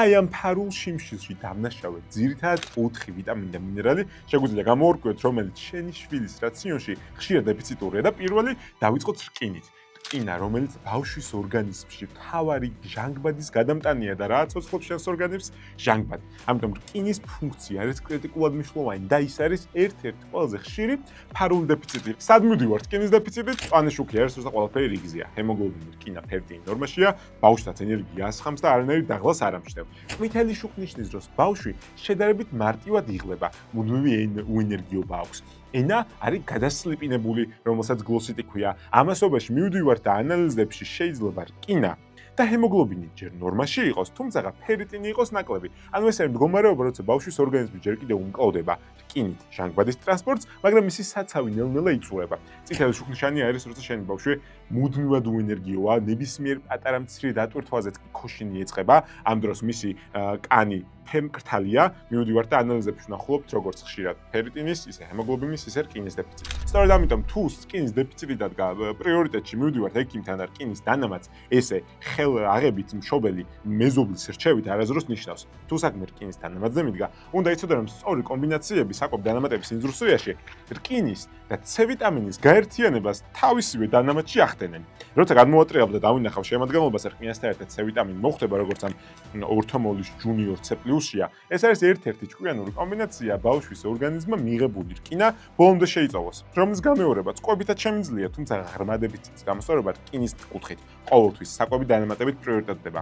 აი ამ ფარულ შიმშილში დამნაშავე ძირითადად 4 ვიტამინი და მინერალი შეგვიძლია გამოვარკვიოთ, რომელიც შენი შვილის რაციონში ხშირად დეფიციტურია და პირველი დავიწყოთ რკინით. რკინა, რომელიც ბავშვის ორგანიზმში მთავარი ჟანგბადის გადამტანია და რა აცოცხლობს შენს ორგანიზმს? ჟანგბადი. ამიტომ რკინის ფუნქცია არის კრიტიკულად მნიშვნელოვანი და ის არის ერთ-ერთი ყველაზე ხშირი ფარული დეფიციტი. სად მივდივართ რკინის დეფიციტით? მწვანე შუქი არის, როცა ყველაფერი რიგზეა. ჰემოგლობინი, რკინა, ფერტინი ნორმაშია, ბავშვსაც ენერგია ასხამს და არანაირი დაღლას არ ამჩნევ. ყვითელი შუქი ნიშნის დროს ბავშვი შედარებით მარტივად იღლება, მუდმივი უენერგიობა აქვს. ენა არის გადასლიპინებული, რომელსაც გლოსიტი ქვია. ამასობაში მივდივართ და ანალიზებში შეიძლება რკინა და ჰემოგლობინი ჯერ ნორმაში იყოს, თუმცა ფერიტინი იყოს ნაკლები. ანუ ეს არის მდგომარეობა, როცა ბავშვის ორგანიზმი ჯერ კიდევ უმკლავდება რკინით ჟანგბადის ტრანსპორტს, მაგრამ მისი საცავი ნელ-ნელა იწურება. წითელი შუქნიშანი არის, როცა შენი ბავშვი მუდმივად უენერგიოა, ნებისმიერ პატარა მცირე დატვირთვაზეც ქოშინი ეწყება, ამ დროს მისი კანი ფემკრთალია, მივდივართ და ანალიზებში ვნახულობთ, როგორც ხშირად ფერიტინის, ისე ჰემოგლობინის, ისე რკინის დეფიციტი. სწორედ ამიტომ თუ რკინის დეფიციტი დადგა პრიორიტეტში, მივდივართ ექიმთან და რკინის დანამატს, ესე აღებით მშობელი მეზობლის რჩევით არასდროს ნიშნავს. თუ საქმე რკინის დანამატზე მიდგა, უნდა იცოდე, რომ სწორი კომბინაციები საკვები დანამატების ინდუსტრიაში რკინის და C ვიტამინის გაერთიანებას თავისივე დანამატში ახდენენ. როცა გადმოვატრიალებ და დავინახავ შემადგენლობას რკინასთან ერთად C ვიტამინი მოხვდება როგორც ამ ორთომოლის ჯუნიორ C+-ია, ეს არის ერთ-ერთი ჭკვიანური კომბინაცია ბავშვის ორგანიზმმა მიღებული რკინა ბოლომდე შეიწოვოს, რომლის გამეორება წყობითაც შემიძლია, თუმცა ღრმა დეფიციტის გამოსწორება რკინის კუთხით ყოველთვის საკვები დანამატებით პრიორიტეტდება.